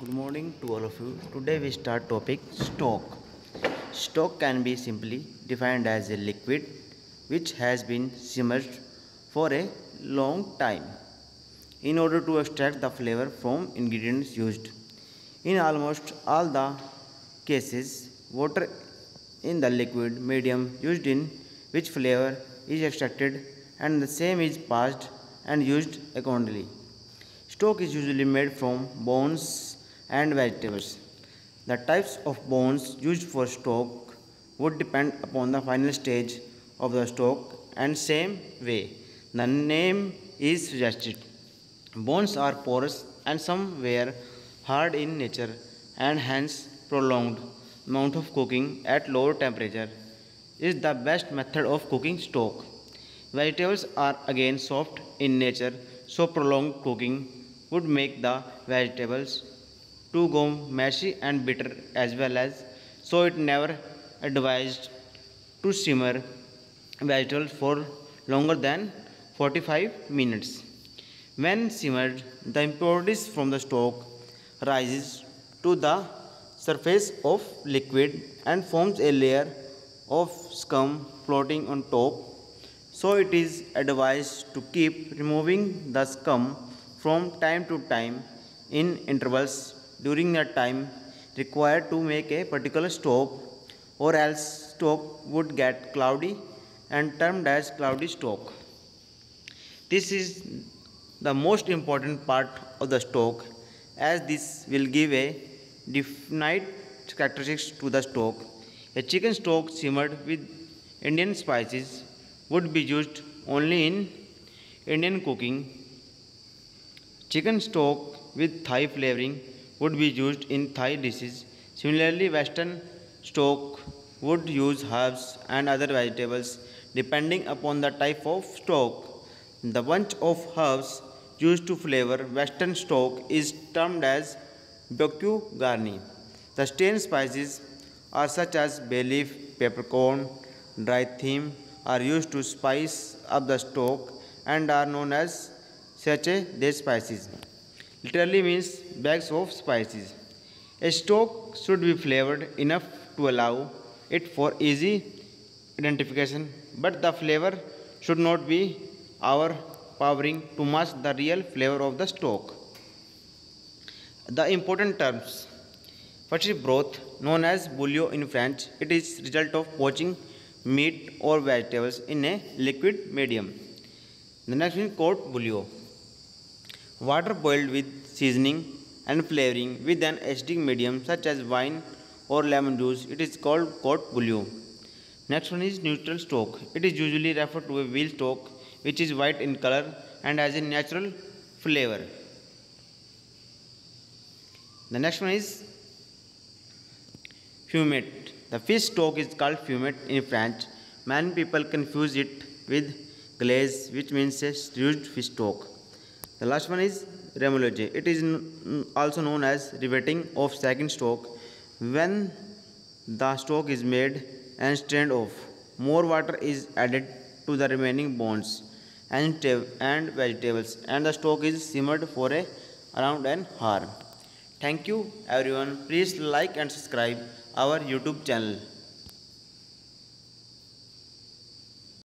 Good morning to all of you. Today we start topic stock. Stock can be simply defined as a liquid which has been simmered for a long time in order to extract the flavor from ingredients used. In almost all the cases, water in the liquid medium used in which flavor is extracted and the same is passed and used accordingly. Stock is usually made from bones and vegetables. The types of bones used for stock would depend upon the final stage of the stock and same way the name is suggested. Bones are porous and some were hard in nature and hence prolonged amount of cooking at lower temperature is the best method of cooking stock. Vegetables are again soft in nature, so prolonged cooking would make the vegetables to go mushy and bitter as well as so it never advised to simmer vegetables for longer than 45 minutes. When simmered, the impurities from the stock rises to the surface of liquid and forms a layer of scum floating on top. So it is advised to keep removing the scum from time to time in intervals during the time required to make a particular stock, or else stock would get cloudy and termed as cloudy stock. This is the most important part of the stock as this will give a definite characteristics to the stock. A chicken stock simmered with Indian spices would be used only in Indian cooking. Chicken stock with Thai flavoring would be used in Thai dishes. Similarly, Western stock would use herbs and other vegetables depending upon the type of stock. The bunch of herbs used to flavor Western stock is termed as bokyu garni. The strained spices are such as bay leaf, peppercorn, dry thyme are used to spice up the stock and are known as sachet de spices. Literally means bags of spices. A stock should be flavored enough to allow it for easy identification, but the flavor should not be overpowering to mask the real flavor of the stock. The important terms. First is broth, known as bouillon in French. It is result of poaching meat or vegetables in a liquid medium. The next is court bouillon. Water boiled with seasoning and flavoring with an acidic medium such as wine or lemon juice. It is called court bouillon. Next one is neutral stock. It is usually referred to a veal stock which is white in color and has a natural flavor. The next one is fumet. The fish stock is called fumet in French. Many people confuse it with glaze, which means a stewed fish stock. The last one is remoulade. It is also known as riveting of second stock. When the stock is made and strained off, more water is added to the remaining bones and vegetables, and the stock is simmered for around an hour. Thank you everyone. Please like and subscribe our YouTube channel.